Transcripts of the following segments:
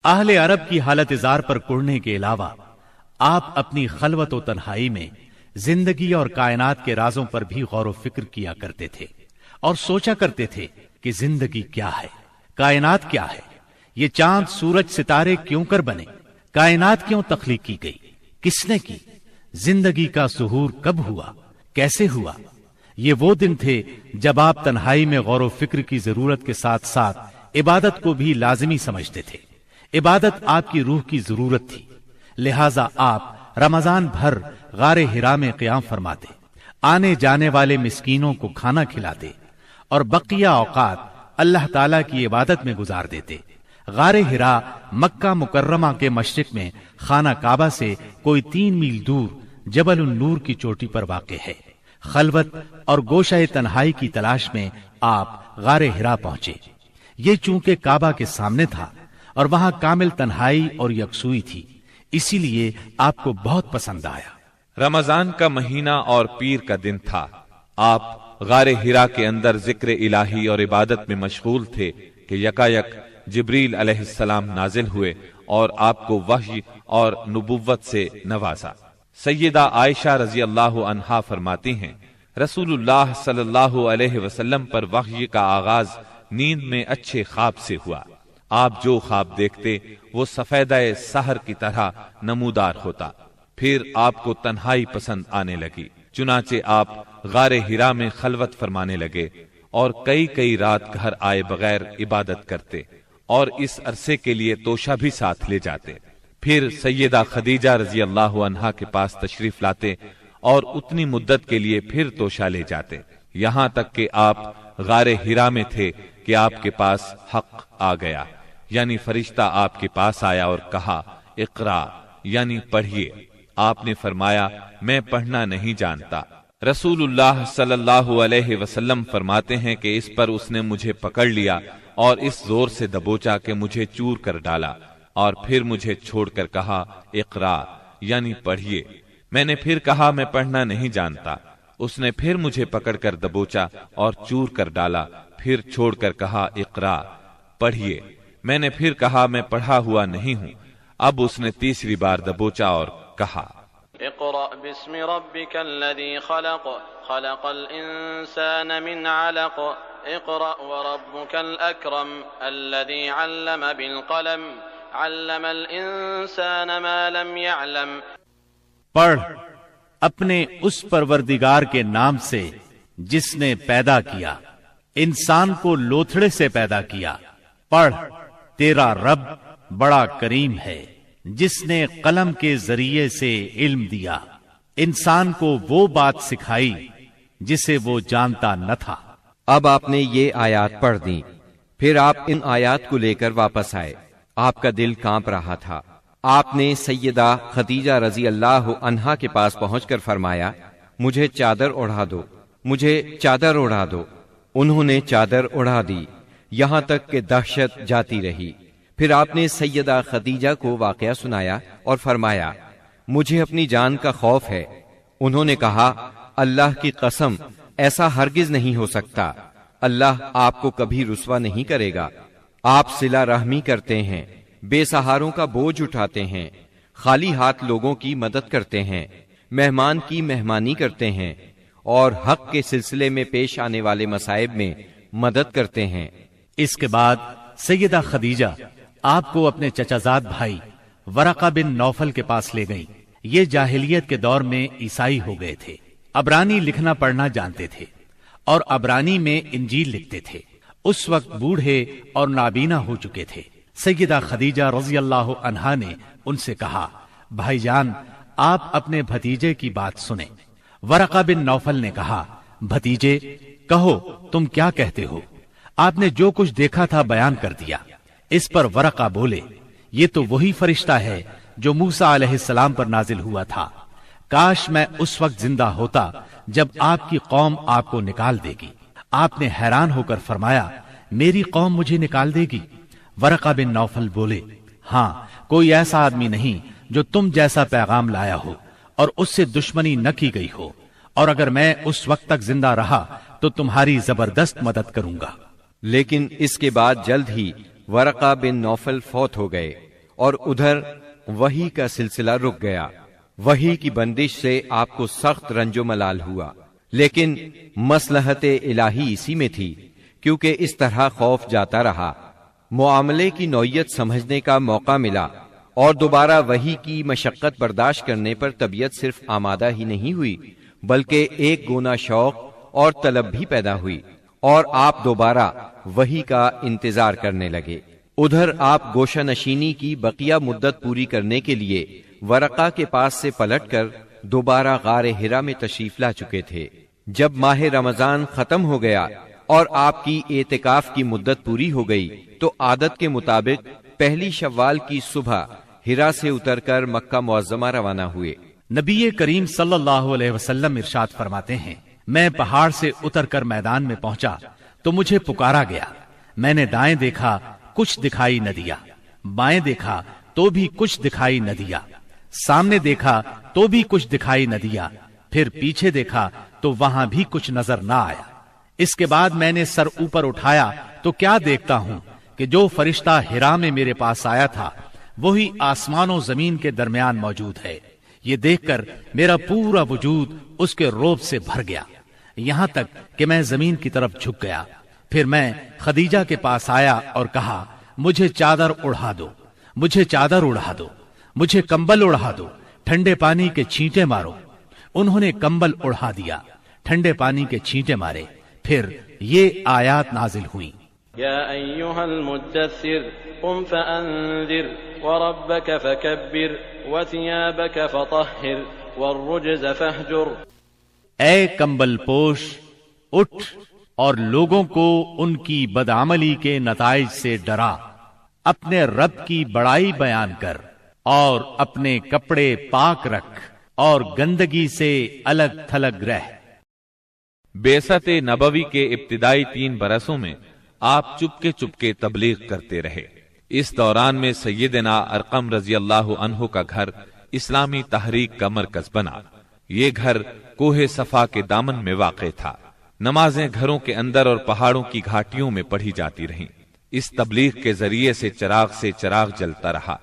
اہل عرب کی حالت زار پر کڑنے کے علاوہ آپ اپنی خلوت و تنہائی میں زندگی اور کائنات کے رازوں پر بھی غور و فکر کیا کرتے تھے اور سوچا کرتے تھے کہ زندگی کیا ہے، کائنات کیا ہے، یہ چاند سورج ستارے کیوں کر بنے، کائنات کیوں تخلیق کی گئی، کس نے کی، زندگی کا ظہور کب ہوا، کیسے ہوا۔ یہ وہ دن تھے جب آپ تنہائی میں غور و فکر کی ضرورت کے ساتھ ساتھ عبادت کو بھی لازمی سمجھتے تھے۔ عبادت آپ کی روح کی ضرورت تھی، لہذا آپ رمضان بھر غار حرا میں قیام فرماتے، آنے جانے والے مسکینوں کو کھانا کھلاتے اور بقیہ اوقات اللہ تعالی کی عبادت میں گزار دیتے۔ غار حرا مکہ مکرمہ کے مشرق میں خانہ کعبہ سے کوئی 3 میل دور جبل النور کی چوٹی پر واقع ہے۔ خلوت اور گوشہ تنہائی کی تلاش میں آپ غار حرا پہنچے۔ یہ چونکہ کعبہ کے سامنے تھا اور وہاں کامل تنہائی اور یکسوئی تھی، اسی لیے آپ کو بہت پسند آیا۔ رمضان کا مہینہ اور پیر کا دن تھا۔ آپ غار حرا کے اندر ذکر الہی اور عبادت میں مشغول تھے کہ یکایک جبریل علیہ السلام نازل ہوئے اور آپ کو وحی اور نبوت سے نوازا۔ سیدہ عائشہ رضی اللہ عنہا فرماتی ہیں، رسول اللہ صلی اللہ علیہ وسلم پر وحی کا آغاز نیند میں اچھے خواب سے ہوا۔ آپ جو خواب دیکھتے وہ سفیدہ سحر کی طرح نمودار ہوتا۔ پھر آپ کو تنہائی پسند آنے لگی، چنانچہ آپ غار حرا میں خلوت فرمانے لگے اور کئی رات گھر آئے بغیر عبادت کرتے اور اس عرصے کے لیے توشہ بھی ساتھ لے جاتے۔ پھر سیدہ خدیجہ رضی اللہ عنہا کے پاس تشریف لاتے اور اتنی مدت کے لیے پھر توشہ لے جاتے، یہاں تک کہ آپ غار حرا میں تھے کہ آپ کے پاس حق آ گیا، یعنی فرشتہ آپ کے پاس آیا اور کہا اقرا، یعنی پڑھیے۔ آپ نے فرمایا میں پڑھنا نہیں جانتا۔ رسول اللہ صلی اللہ علیہ وسلم فرماتے ہیں کہ اس پر اس نے مجھے پکڑ لیا اور اس زور سے دبوچا کہ مجھے چور کر ڈالا، اور پھر مجھے چھوڑ کر کہا اقرا، یعنی پڑھیے۔ میں نے پھر کہا میں پڑھنا نہیں جانتا۔ اس نے پھر مجھے پکڑ کر دبوچا اور چور کر ڈالا، پھر چھوڑ کر کہا اقرا، پڑھیے۔ میں نے پھر کہا میں پڑھا ہوا نہیں ہوں۔ اب اس نے تیسری بار دبوچا اور کہا اقرأ باسم ربك الذي خلق خلق الإنسان من علق اقرأ وربك الأكرم الذي علم بالقلم علم الإنسان ما لم يعلم۔ پڑھ اپنے اس پروردگار کے نام سے جس نے پیدا کیا، انسان کو لوتھڑے سے پیدا کیا۔ پڑھ تیرا رب بڑا کریم ہے جس نے قلم کے ذریعے سے علم دیا، انسان کو وہ بات سکھائی جسے وہ جانتا نہ تھا۔ اب آپ نے یہ آیات پڑھ دی، پھر آپ ان آیات کو لے کر واپس آئے۔ آپ کا دل کانپ رہا تھا۔ آپ نے سیدہ خدیجہ رضی اللہ عنہا کے پاس پہنچ کر فرمایا مجھے چادر اڑا دو، مجھے چادر اڑا دو۔ انہوں نے چادر اڑا دی، یہاں تک کہ دہشت جاتی رہی۔ پھر آپ نے سیدہ خدیجہ کو واقعہ سنایا اور فرمایا مجھے اپنی جان کا خوف ہے۔ انہوں نے کہا اللہ کی قسم ایسا ہرگز نہیں ہو سکتا، اللہ آپ کو کبھی رسوا نہیں کرے گا۔ آپ صلہ رحمی کرتے ہیں، بے سہاروں کا بوجھ اٹھاتے ہیں، خالی ہاتھ لوگوں کی مدد کرتے ہیں، مہمان کی مہمانی کرتے ہیں اور حق کے سلسلے میں پیش آنے والے مصائب میں مدد کرتے ہیں۔ اس کے بعد سیدہ خدیجہ آپ کو اپنے چچا زاد بھائی ورقہ بن نوفل کے پاس لے گئیں۔ یہ جاہلیت کے دور میں عیسائی ہو گئے تھے، عبرانی لکھنا پڑھنا جانتے تھے اور عبرانی میں انجیل لکھتے تھے۔ اس وقت بوڑھے اور نابینا ہو چکے تھے۔ سیدہ خدیجہ رضی اللہ عنہا نے ان سے کہا بھائی جان آپ اپنے بھتیجے کی بات سنیں۔ ورقہ بن نوفل نے کہا بھتیجے کہو تم کیا کہتے ہو؟ آپ نے جو کچھ دیکھا تھا بیان کر دیا۔ اس پر ورقہ بولے یہ تو وہی فرشتہ ہے جو موسیٰ علیہ السلام پر نازل ہوا تھا۔ کاش میں اس وقت زندہ ہوتا جب آپ کی قوم آپ کو نکال دے گی۔ آپ نے حیران ہو کر فرمایا میری قوم مجھے نکال دے گی؟ ورقہ بن نوفل بولے ہاں کوئی ایسا آدمی نہیں جو تم جیسا پیغام لایا ہو اور اس سے دشمنی نہ کی گئی ہو، اور اگر میں اس وقت تک زندہ رہا تو تمہاری زبردست مدد کروں گا۔ لیکن اس کے بعد جلد ہی ورقہ بن نوفل فوت ہو گئے۔ اور ادھر وحی کا سلسلہ رک گیا۔ وحی کی بندش سے آپ کو سخت رنج و ملال ہوا، لیکن مصلحت الہی اسی میں تھی، کیونکہ اس طرح خوف جاتا رہا، معاملے کی نوعیت سمجھنے کا موقع ملا، اور دوبارہ وحی کی مشقت برداشت کرنے پر طبیعت صرف آمادہ ہی نہیں ہوئی بلکہ ایک گونا شوق اور طلب بھی پیدا ہوئی، اور آپ دوبارہ وحی کا انتظار کرنے لگے۔ ادھر آپ گوشہ نشینی کی بقیہ مدت پوری کرنے کے لیے ورقہ کے پاس سے پلٹ کر دوبارہ غار حرا میں تشریف لا چکے تھے۔ جب ماہ رمضان ختم ہو گیا اور آپ کی اعتکاف کی مدت پوری ہو گئی تو عادت کے مطابق پہلی شوال کی صبح حرا سے اتر کر مکہ معظمہ روانہ ہوئے۔ نبی کریم صلی اللہ علیہ وسلم ارشاد فرماتے ہیں، میں پہاڑ سے اتر کر میدان میں پہنچا تو مجھے پکارا گیا۔ میں نے دائیں دیکھا، کچھ دکھائی نہ دیا، بائیں دیکھا تو بھی کچھ دکھائی نہ دیا، سامنے دیکھا تو بھی کچھ دکھائی نہ دیا، پھر پیچھے دیکھا تو وہاں بھی کچھ نظر نہ آیا۔ اس کے بعد میں نے سر اوپر اٹھایا تو کیا دیکھتا ہوں کہ جو فرشتہ حرا میں میرے پاس آیا تھا وہی آسمان و زمین کے درمیان موجود ہے۔ یہ دیکھ کر میرا پورا وجود اس کے رعب سے بھر گیا، یہاں تک کہ میں زمین کی طرف جھک گیا۔ پھر میں خدیجہ کے پاس آیا اور کہا، مجھے چادر اڑا دو، مجھے چادر اڑا دو، مجھے کمبل اڑا دو، ٹھنڈے پانی کے چھینٹے مارو۔ انہوں نے کمبل اڑا دیا، ٹھنڈے پانی کے چھینٹے مارے، پھر یہ آیات نازل ہوئیں، یا ایھا المدثر قم فانذر وربک فکبر وثیابک فطہر والرجز فاہجر۔ اے کمبل پوش، اٹھ اور لوگوں کو ان کی بدعملی کے نتائج سے ڈرا، اپنے رب کی بڑائی بیان کر اور اپنے کپڑے پاک رکھ اور گندگی سے الگ تھلگ رہ۔ بعثت نبوی کے ابتدائی 3 برسوں میں آپ چپکے چپکے تبلیغ کرتے رہے۔ اس دوران میں سیدنا ارقم رضی اللہ عنہ کا گھر اسلامی تحریک کا مرکز بنا۔ یہ گھر کوہ صفا کے دامن میں واقع تھا۔ نمازیں گھروں کے اندر اور پہاڑوں کی گھاٹیوں میں پڑھی جاتی رہیں۔ اس تبلیغ کے ذریعے سے چراغ جلتا رہا۔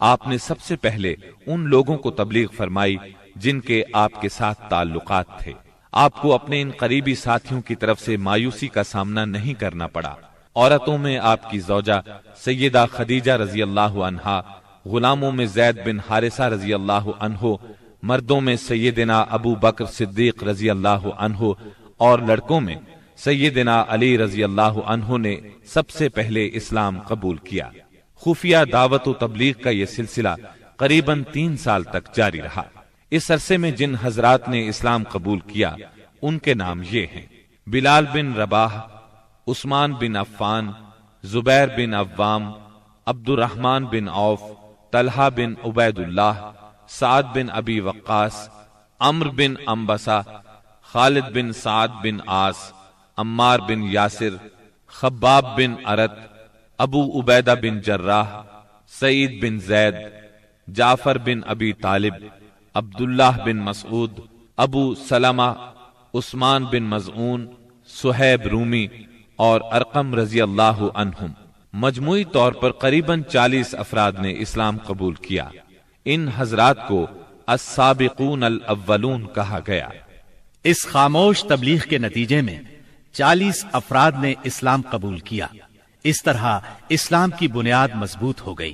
آپ نے سب سے پہلے ان لوگوں کو تبلیغ فرمائی جن کے آپ کے ساتھ تعلقات تھے۔ آپ کو اپنے ان قریبی ساتھیوں کی طرف سے مایوسی کا سامنا نہیں کرنا پڑا۔ عورتوں میں آپ کی زوجہ سیدہ خدیجہ رضی اللہ عنہا، غلاموں میں زید بن حارثہ رضی اللہ عنہ، مردوں میں سیدنا ابو بکر صدیق رضی اللہ عنہ، اور لڑکوں میں سیدنا علی رضی اللہ عنہ نے سب سے پہلے اسلام قبول کیا۔ خفیہ دعوت و تبلیغ کا یہ سلسلہ قریباً 3 سال تک جاری رہا۔ اس عرصے میں جن حضرات نے اسلام قبول کیا ان کے نام یہ ہیں: بلال بن رباح، عثمان بن عفان، زبیر بن عوام، عبد الرحمن بن عوف، طلحہ بن عبید اللہ، سعد بن ابی وقاص، عمرو بن انبسہ، خالد بن سعد بن عاص، عمار بن یاسر، خباب بن ارت، ابو عبیدہ بن جراح، سعید بن زید، جعفر بن ابی طالب، عبداللہ بن مسعود، ابو سلمہ، عثمان بن مظعون، صہیب رومی اور ارقم رضی اللہ عنہم۔ مجموعی طور پر قریباً 40 افراد نے اسلام قبول کیا۔ ان حضرات کو السابقون الاولون کہا گیا۔ اس خاموش تبلیغ کے نتیجے میں 40 افراد نے اسلام قبول کیا۔ اس طرح اسلام کی بنیاد مضبوط ہو گئی۔